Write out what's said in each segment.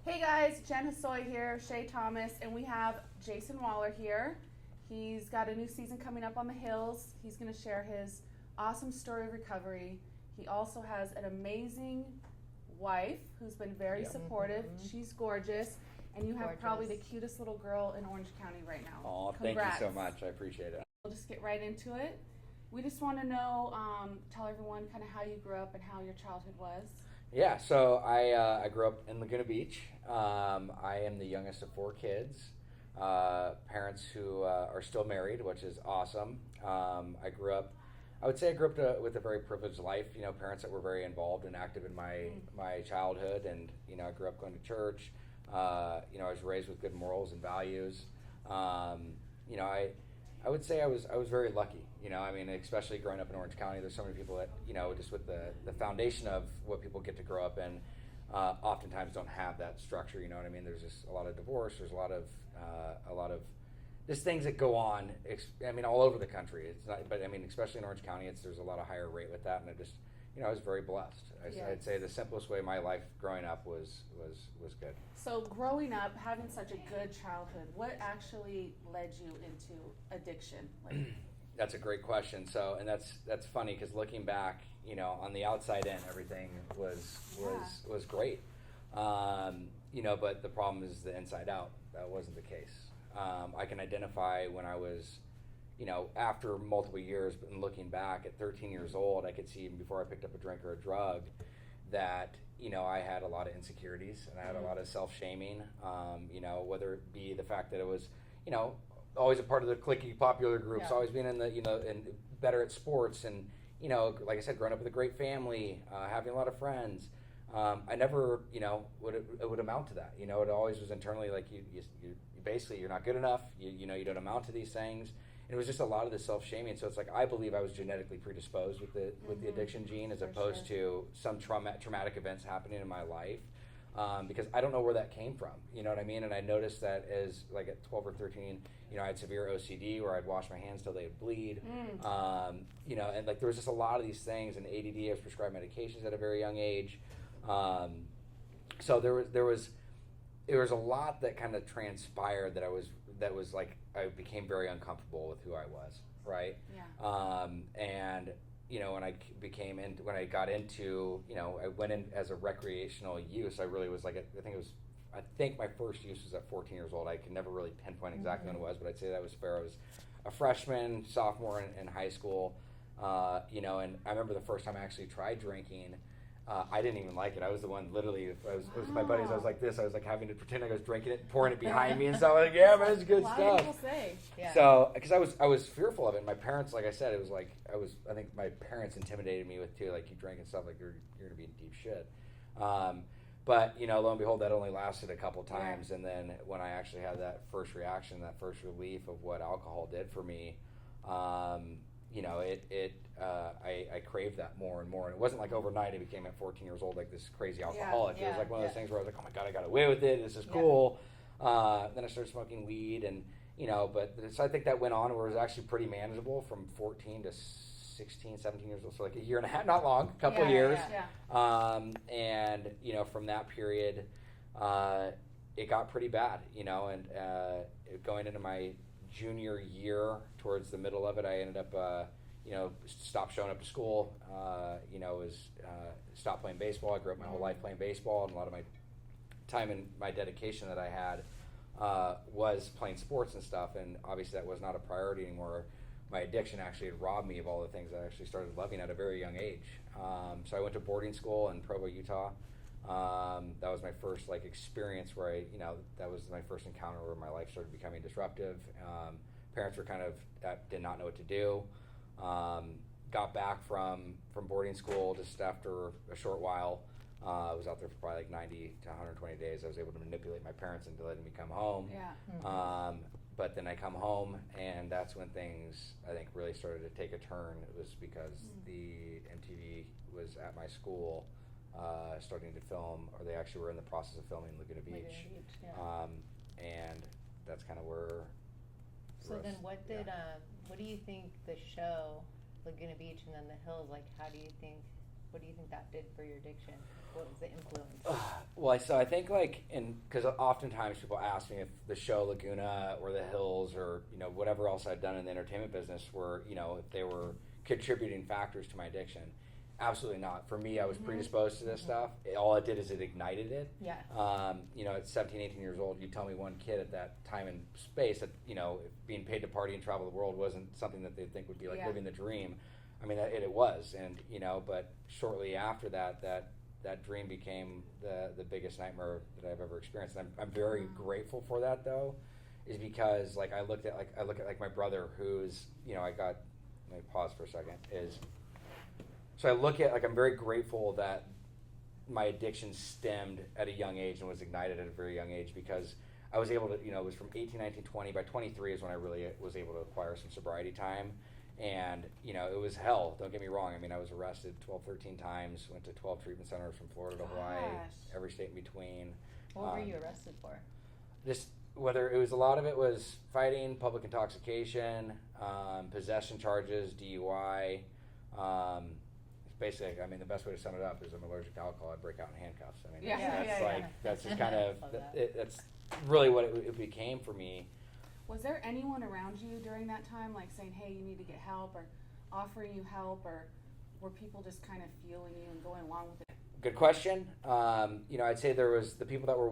Hey guys, Jen Hosoi here, Shay Thomas, and we have Jason Wahler here. He's got a new season coming up on the Hills. He's going to share his awesome story of recovery. He also has an amazing wife who's been very supportive. Mm-hmm. She's gorgeous. And you have probably the cutest little girl in Orange County right now. Oh, thank you so much. I appreciate it. We'll just get right into it. We just want to know, tell everyone kind of how you grew up and how your childhood was. Yeah, so I grew up in Laguna Beach. I am the youngest of 4 kids. Parents who are still married, which is awesome. I grew up with a very privileged life. You know, parents that were very involved and active in my childhood, and you know, I grew up going to church. You know, I was raised with good morals and values. You know, I would say I was very lucky. You know, I mean, especially growing up in Orange County, there's so many people that, you know, just with the foundation of what people get to grow up in, oftentimes don't have that structure. You know what I mean? There's just a lot of divorce. There's a lot of just things that go on. I mean, all over the country. It's not, but I mean, especially in Orange County, there's a lot of higher rate with that, and I was very blessed. I'd say the simplest way my life growing up was good. So growing up, having such a good childhood, what actually led you into addiction? That's a great question. So, and that's funny because looking back, you know, on the outside in, everything was great. You know, but the problem is the inside out. That wasn't the case. I can identify when I was, you know, after multiple years, and looking back at 13 years old, I could see even before I picked up a drink or a drug that, you know, I had a lot of insecurities and I had a lot of self-shaming, you know, whether it be the fact that it was, you know, always a part of the cliquey popular groups, always being in the, you know, and better at sports, and, you know, like I said, growing up with a great family, having a lot of friends. I never, you know, would amount to that. You know, it always was internally like you basically, you're not good enough, you know, you don't amount to these things. And it was just a lot of the self-shaming. So it's like, I believe I was genetically predisposed with the addiction gene, as opposed to some traumatic events happening in my life. Because I don't know where that came from, you know what I mean? And I noticed that as like at 12 or 13, you know, I had severe OCD where I'd wash my hands till they'd bleed. You know, and like there was just a lot of these things, and ADD, I was prescribed medications at a very young age. So there was a lot that kind of transpired that was like, I became very uncomfortable with who I was, right? Yeah. And you know, when I got into, you know, I went in as a recreational use. I really was like, I think my first use was at 14 years old. I can never really pinpoint exactly when it was, but I'd say that was fair. I was a freshman, sophomore in high school, you know, and I remember the first time I actually tried drinking. I didn't even like it. I was the one, literally, it was with my buddies, I was like this. I was like having to pretend I was drinking it, pouring it behind me and stuff. I was like, yeah, man, it's good stuff. A lot of people say. Yeah. So, because I was fearful of it. My parents, like I said, it was like, I think my parents intimidated me with too, like, you drink and stuff, like you're going to be in deep shit. But, you know, lo and behold, that only lasted a couple times. Yeah. And then when I actually had that first reaction, that first relief of what alcohol did for me, you know, I craved that more and more. And it wasn't like overnight I became at 14 years old like this crazy alcoholic. It was like one of those things where I was like, oh my God, I got away with it. This is cool. Then I started smoking weed, and, you know, so I think that went on where it was actually pretty manageable from 14 to 16, 17 years old. So like a year and a half, not long, a couple of years. And, you know, from that period, it got pretty bad, you know, and going into my junior year, towards the middle of it, I ended up, you know, stopped showing up to school. You know, stopped playing baseball. I grew up my whole life playing baseball, and a lot of my time and my dedication that I had was playing sports and stuff. And obviously, that was not a priority anymore. My addiction actually had robbed me of all the things I actually started loving at a very young age. So I went to boarding school in Provo, Utah. That was my first like experience where that was my first encounter where my life started becoming disruptive. Parents were kind of did not know what to do. Got back from boarding school just after a short while. I was out there for probably like 90 to 120 days. I was able to manipulate my parents into letting me come home. Yeah. But then I come home, and that's when things, I think, really started to take a turn. It was because the MTV was at my school starting to film, or they actually were in the process of filming Laguna Beach. And that's kind of where... So then what do you think the show Laguna Beach and then the hills, like, what do you think that did for your addiction? What was the influence? Well, so I think because oftentimes people ask me if the show Laguna or the hills or, whatever else I'd done in the entertainment business were, if they were contributing factors to my addiction. Absolutely not. For me, I was predisposed to this stuff. All it did is it ignited it. Yeah. At 17, 18 years old, you tell me one kid at that time and space that, being paid to party and travel the world wasn't something that they think would be like living the dream. I mean, it was. And, but shortly after that dream became the biggest nightmare that I've ever experienced. And I'm very grateful for that, though, is because, I look at my brother who's, let me pause for a second, so I look at, I'm very grateful that my addiction stemmed at a young age and was ignited at a very young age, because I was able to, it was from 18, 19, 20. By 23 is when I really was able to acquire some sobriety time. And, it was hell. Don't get me wrong. I mean, I was arrested 12, 13 times, went to 12 treatment centers from Florida to Hawaii, every state in between. What were you arrested for? Just whether it was, a lot of it was fighting, public intoxication, possession charges, DUI. Basically, I mean, the best way to sum it up is I'm allergic to alcohol. I break out in handcuffs. I mean, that's just kind of, that's really what it became for me. Was there anyone around you during that time, saying, hey, you need to get help, or offering you help, or were people just kind of feeling you and going along with it? Good question. I'd say there was the people that were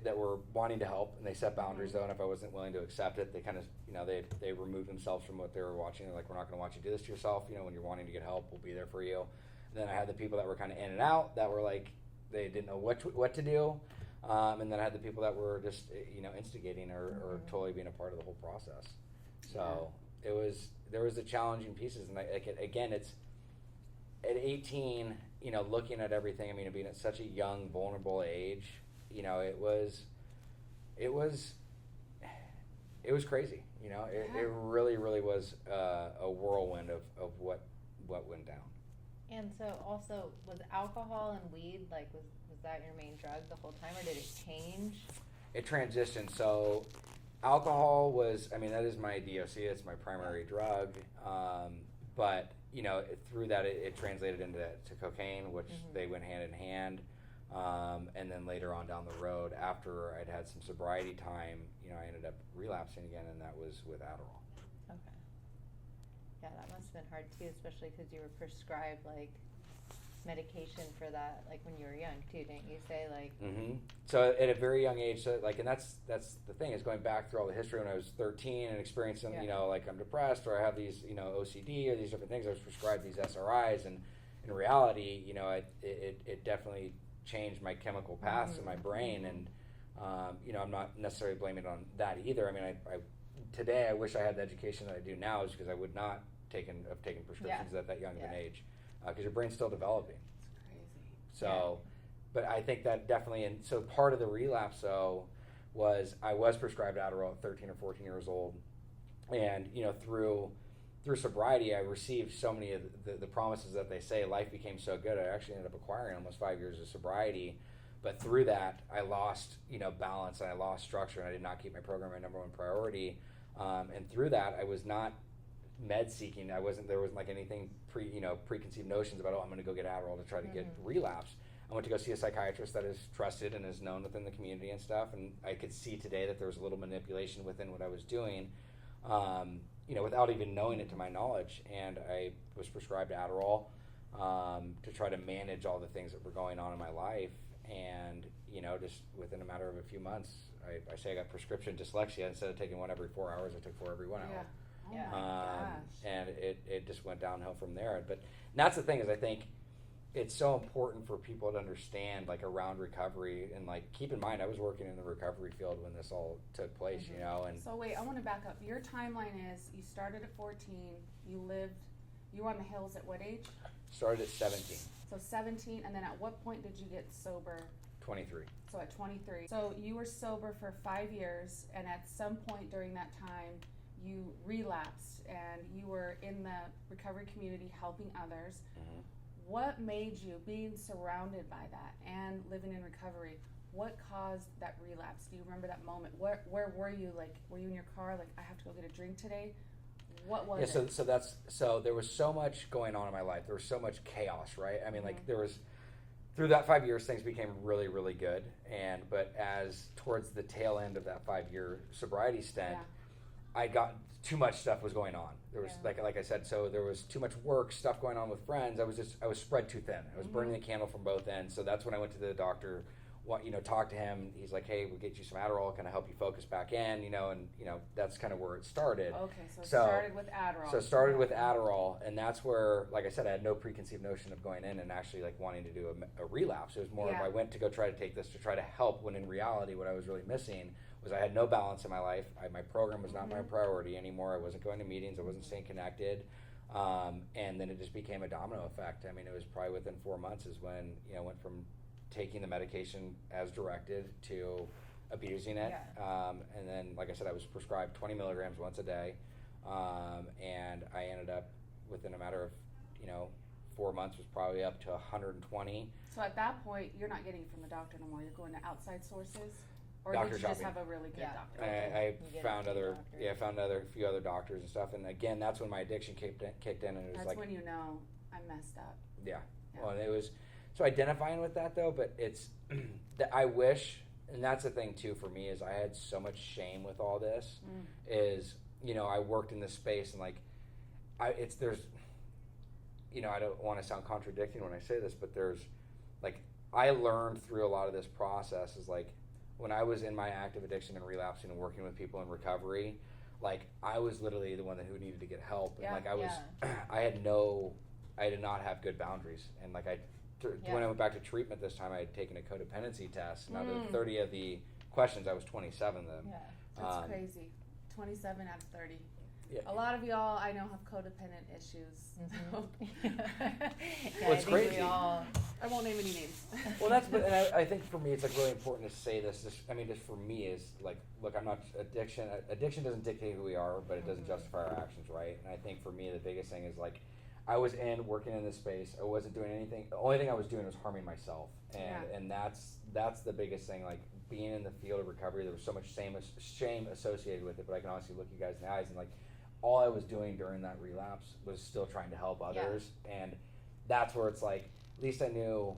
that were wanting to help, and they set boundaries though. And if I wasn't willing to accept it, they kind of, they removed themselves from what they were watching. They're like, we're not going to watch you do this to yourself. When you're wanting to get help, we'll be there for you. And then I had the people that were kind of in and out, that were they didn't know what to do. And then I had the people that were just, instigating or totally being a part of the whole process. So there was the challenging pieces, and again, it's at 18. Looking at everything, I mean, being at such a young, vulnerable age, it was crazy. It really, really was a whirlwind of what went down. And so, also, was alcohol and weed was that your main drug the whole time, or did it change? It transitioned. So, alcohol was, I mean, that is my DOC. It's my primary drug. But through that, it translated into cocaine, which they went hand in hand. And then later on down the road, after I'd had some sobriety time, I ended up relapsing again, and that was with Adderall. Okay. Yeah, that must have been hard too, especially because you were prescribed medication for that, when you were young too, didn't you say So at a very young age, so and that's the thing, is going back through all the history when I was 13 and experiencing, I'm depressed, or I have these, OCD, or these different things. I was prescribed these SRIs, and in reality, it definitely changed my chemical paths in my brain, and I'm not necessarily blaming it on that either. I mean, I today I wish I had the education that I do now, is because I would not have taken prescriptions at that young of an age, because your brain's still developing. It's crazy. So, but I think that definitely, and so part of the relapse though was I was prescribed Adderall at 13 or 14 years old, and through sobriety I received so many of the promises that they say. Life became so good. I actually ended up acquiring almost 5 years of sobriety, but through that I lost balance, and I lost structure, and I did not keep my program my number one priority. And through that, I was not med seeking. There wasn't anything preconceived notions about, I'm going to go get Adderall to try to get relapse. I went to go see a psychiatrist that is trusted and is known within the community and stuff, and I could see today that there was a little manipulation within what I was doing, without even knowing it to my knowledge. And I was prescribed Adderall to try to manage all the things that were going on in my life. And just within a matter of a few months, I say I got prescription dyslexia. Instead of taking one every 4 hours, I took 4 every 1 hour. Oh my gosh. And it just went downhill from there. But that's the thing, is I think it's so important for people to understand, around recovery, and keep in mind, I was working in the recovery field when this all took place, and So wait, I want to back up. Your timeline is, you started at 14, you were on the hills at what age? Started at 17. So 17, and then at what point did you get sober? 23. So at 23. So you were sober for 5 years, and at some point during that time, you relapsed, and you were in the recovery community helping others. Mm-hmm. What made you, being surrounded by that and living in recovery, what caused that relapse? Do you remember that moment? Where were you? Were you in your car, I have to go get a drink today? What was Yeah, it? so there was so much going on in my life. There was so much chaos, right? I mean, like Mm-hmm. there was through that 5 years, things became really, really good. But as towards the tail end of that 5 year sobriety stint, Yeah. I got too much stuff was going on. There was Yeah. like I said, so there was too much work stuff going on with friends. I was spread too thin. I was burning the candle from both ends. So that's when I went to the doctor. Talk to him. He's like, hey, we'll get you some Adderall, kind of help you focus back in, and that's kind of where it started. Okay, so it started with Adderall. So it started with Adderall, and that's where, like I said, I had no preconceived notion of going in and actually like wanting to do a relapse. It was more of I went to go try to take this to try to help, when in reality what I was really missing was I had no balance in my life. My program was not my priority anymore. I wasn't going to meetings. I wasn't staying connected. And then it just became a domino effect. I mean, it was probably within 4 months is when, I went from taking the medication as directed to abusing it. Yeah. And then, like I said, I was prescribed 20 milligrams once a day. And I ended up, within a matter of, 4 months, was probably up to 120. So at that point, you're not getting it from the doctor no more. You're going to outside sources? Or Doctor did you just shopping. have a really good doctor? I You get found a few other, doctors. found a few other doctors and stuff. And again, that's when my addiction kicked in, and it was That's like, when you know I messed up. yeah. Yeah. Well, and it was so identifying with that though, but it's that I wish, and that's the thing too for me is I had so much shame with all this. Is I worked in this space and like there's I don't want to sound contradicting when I say this, but there's like I learned through a lot of this process is like when I was in my active addiction and relapsing and working with people in recovery, like I was literally the one who needed to get help, and Yeah. like I was I did not have good boundaries, and like when I went back to treatment this time, I had taken a codependency test, and out of 30 of the questions, I was 27 of them. Yeah. That's crazy. 27 out of 30. Yeah. A lot of y'all I know have codependent issues. Well, it's I think crazy. we all. I won't name any names. Well, and I think for me, it's like really important to say this. Just for me is like, look, I'm not addiction. Addiction doesn't dictate who we are, but it doesn't justify our actions, right? And I think for me, the biggest thing is like, I was working in this space. I wasn't doing anything. The only thing I was doing was harming myself, and that's the biggest thing. Like being in the field of recovery, there was so much shame associated with it. But I can honestly look you guys in the eyes and like, all I was doing during that relapse was still trying to help others, and that's where it's like, at least I knew.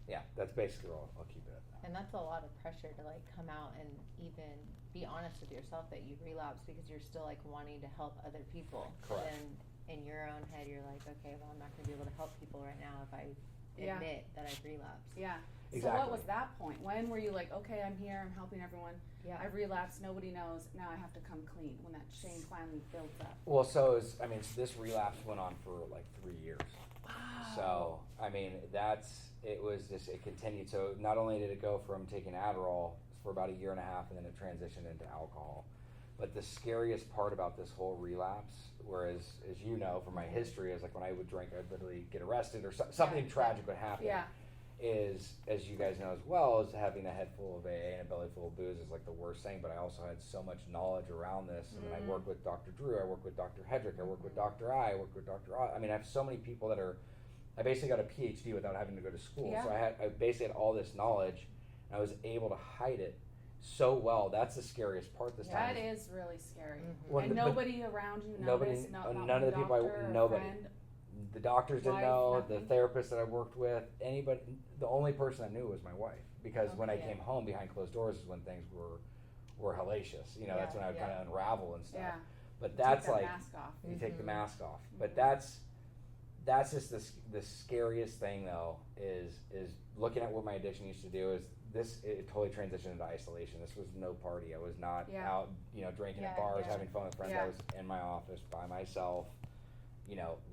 Yeah, that's basically all. I'll keep it at that. And that's a lot of pressure to like come out and even be honest with yourself that you relapsed, because you're still like wanting to help other people. Correct. And in your own head, you're like, okay, well, I'm not going to be able to help people right now if I admit that I've relapsed. Yeah. Exactly. So what was that point? When were you like, okay, I'm here, I'm helping everyone. Yeah. I've relapsed, nobody knows, now I have to come clean, when that shame finally builds up. Well, so this relapse went on for like 3 years. Wow. So it continued. So not only did it go from taking Adderall for about a year and a half, and then it transitioned into alcohol. But the scariest part about this whole relapse, whereas as you know from my history, is like when I would drink, I'd literally get arrested or something tragic would happen. Yeah. Is, as you guys know as well, is having a head full of AA and a belly full of booze is like the worst thing. But I also had so much knowledge around this, and then I work with Dr. Drew, I work with Dr. Hedrick, I work with Dr. I work with Dr. I mean, I have so many people that are. I basically got a PhD without having to go to school. Yeah. So I basically had all this knowledge, and I was able to hide it so well. That's the scariest part this time. That is really scary. Well, And but nobody around you noticed? Not none of the people nobody. Friend? The doctors didn't Wife, know, nothing? the therapist that I worked with, anybody. The only person that knew was my wife, because when I Okay. came home behind closed doors is when things were hellacious. That's when I would kind of unravel and stuff. Yeah. But that's Take that like mask off. you take the mask off. But Mhm. that's just the scariest thing though is looking at what my addiction used to do is it totally transitioned into isolation. This was no party. I was not out drinking at bars, having fun with friends. I was in my office by myself,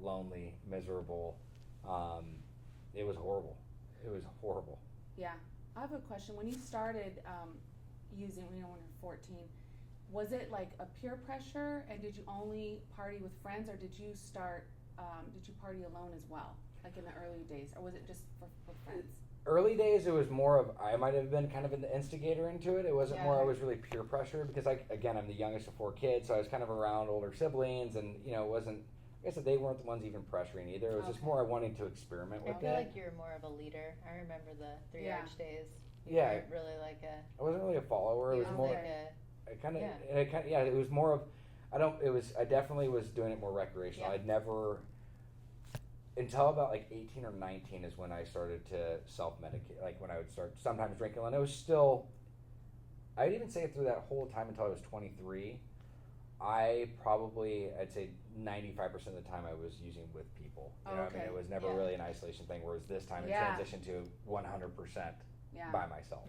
lonely, miserable. It was horrible. It was horrible. Yeah. I have a question. When you started using, when you were 14, was it like a peer pressure, and did you only party with friends, or did you party alone as well, like in the early days, or was it just for friends? Early days, it was more of, I might have been kind of an instigator into it. It wasn't more, I was really peer pressure, because I'm the youngest of 4 kids, so I was kind of around older siblings, and it wasn't, like I said, they weren't the ones even pressuring either. It was just more I wanted to experiment with I it. feel like you're more of a leader. I remember the 3 Arch days. You Yeah. weren't really like a. I wasn't really a follower. It You was were more. like a. It was more of. I definitely was doing it more recreational. Yeah. I'd never, until about like 18 or 19 is when I started to self-medicate, like when I would start sometimes drinking, and it was still, I'd even say through that whole time until I was 23, I'd say 95% of the time I was using with people. You know what I mean? It was never really an isolation thing, whereas this time it transitioned to 100% by myself.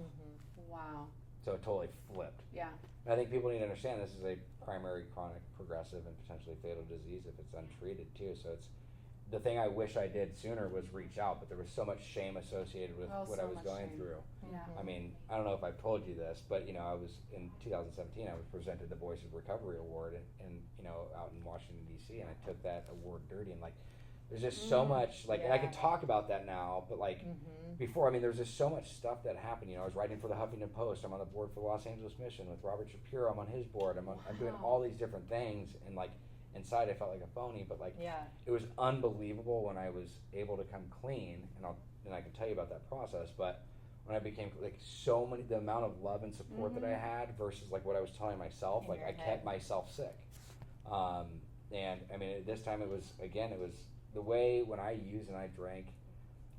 Wow. So it totally flipped. Yeah. And I think people need to understand this is a primary chronic progressive and potentially fatal disease if it's untreated too. So it's the thing I wish I did sooner was reach out, but there was so much shame associated with what I was going through. Yeah. I mean, I don't know if I've told you this, but you know, I was in 2017. I was presented the Voice of Recovery Award, and you know, out in Washington D.C. And I took that award dirty. And like, there's just so much. Like, and I can talk about that now, but like before, I mean, there's just so much stuff that happened. You know, I was writing for the Huffington Post. I'm on the board for the Los Angeles Mission with Robert Shapiro. I'm on his board. I'm doing all these different things, and like. Inside, I felt like a phony, but like it was unbelievable when I was able to come clean, and I can tell you about that process. But when I became like the amount of love and support that I had versus like what I was telling myself, like I kept myself sick. And I mean, this time it was the way when I use and I drank,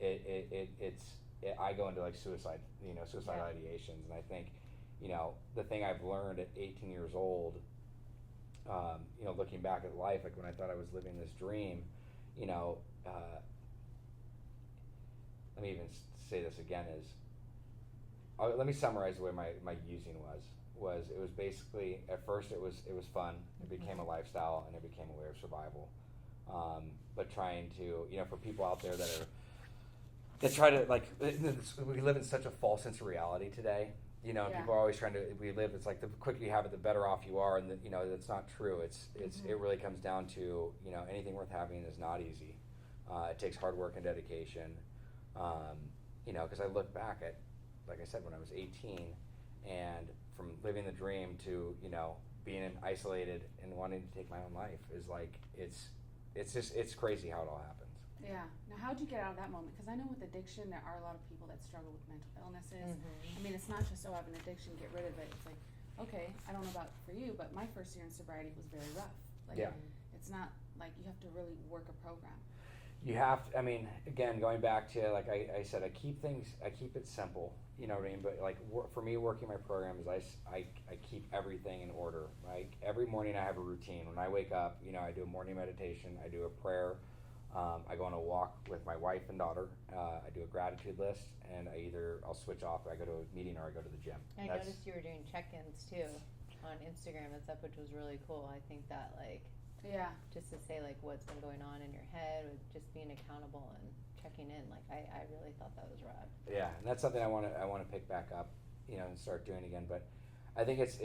I go into like suicidal ideations, and I think, you know, the thing I've learned at 18 years old. You know, looking back at life, like when I thought I was living this dream, you know, let me even say this again let me summarize the way my using was it was basically, at first it was fun, it became a lifestyle, and it became a way of survival, but trying to, you know, for people out there that try to, like, we live in such a false sense of reality today. You know, and people are always trying to. It's like the quicker you have it, the better off you are, and you know that's not true. It really comes down to, you know, anything worth having is not easy. It takes hard work and dedication. You know, because I look back at, like I said, when I was 18, and from living the dream to, you know, being isolated and wanting to take my own life is like it's crazy how it all happens. Yeah. Now, how'd you get out of that moment? Because I know with addiction, there are a lot of people that struggle with mental illnesses. I mean, it's not just, I have an addiction, get rid of it. It's like, okay, I don't know about for you, but my first year in sobriety was very rough. Like, it's not like you have to really work a program. You have to, I mean, again, going back to, like I said, I keep it simple, you know what I mean? But like, for me, working my program is I keep everything in order. Like, every morning I have a routine. When I wake up, you know, I do a morning meditation, I do a prayer. I go on a walk with my wife and daughter. I do a gratitude list, and I'll switch off. I go to a meeting or I go to the gym. I noticed you were doing check-ins too on Instagram and stuff, which was really cool. I think that, like, just to say like what's been going on in your head, with just being accountable and checking in. Like, I really thought that was rad. Yeah, and that's something I want to pick back up, you know, and start doing again. But I think it's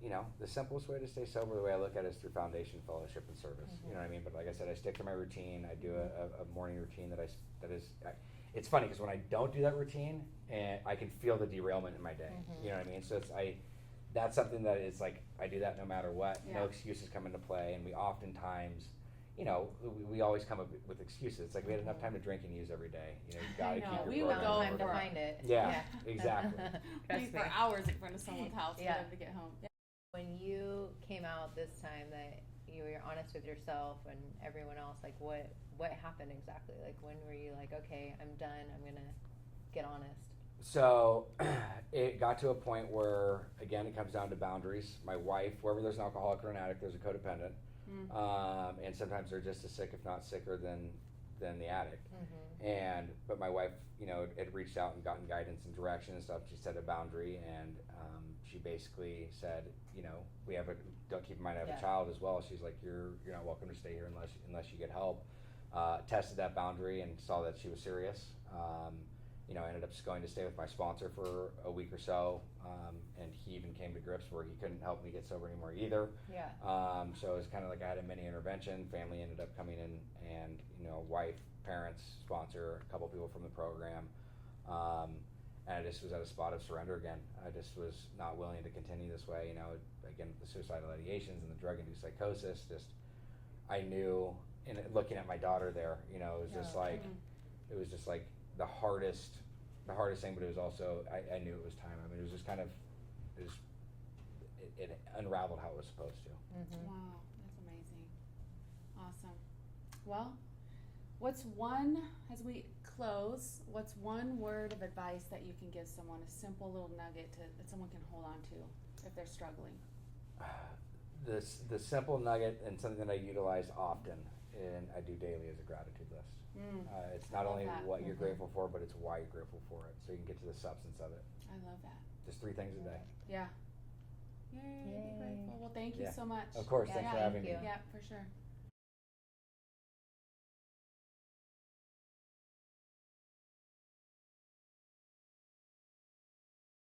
you know, the simplest way to stay sober, the way I look at it, is through foundation, fellowship, and service. You know what I mean? But like I said, I stick to my routine. I do a morning routine it's funny because when I don't do that routine, and I can feel the derailment in my day. You know what I mean? So that's something that is like, I do that no matter what. No excuses come into play, and we oftentimes, you know, we always come up with excuses. It's like we had enough time to drink and use every day. You know, you gotta keep your we would go time to find it. Yeah, exactly. Be for hours in front of someone's house for them to get home. When you came out this time, that you were honest with yourself and everyone else, like what happened exactly? Like, when were you like, okay, I'm done, I'm gonna get honest? So it got to a point where, again, it comes down to boundaries. My wife, wherever there's an alcoholic or an addict, there's a codependent. And sometimes they're just as sick, if not sicker, than the addict. But my wife, you know, had reached out and gotten guidance and direction and stuff. She set a boundary, and she basically said, you know, don't keep in mind I have a child as well. She's like, you're not welcome to stay here unless you get help. Tested that boundary and saw that she was serious. You know, I ended up just going to stay with my sponsor for a week or so, and he even came to grips where he couldn't help me get sober anymore either. So it was kind of like I had a mini intervention. Family ended up coming in, and, you know, wife, parents, sponsor, a couple people from the program, and I just was at a spot of surrender again. I just was not willing to continue this way. You know, again, the suicidal ideations and the drug-induced psychosis. I knew, and looking at my daughter there, you know, it was just like the hardest thing, but it was also, I knew it was time. I mean, it was just kind of, it unraveled how it was supposed to. Mm-hmm. Wow, that's amazing. Awesome. Well, as we close, what's one word of advice that you can give someone, a simple little nugget that someone can hold on to if they're struggling? The simple nugget, and something that I utilize often and I do daily, is a gratitude list. It's not only that. what you're grateful for, but it's why you're grateful for it, so you can get to the substance of it. I love that. Just 3 things a day. Yeah. Yay, be grateful. Well, thank you Yeah. so much. Of course, Yeah, thanks for thank having you. me. Yeah, for sure.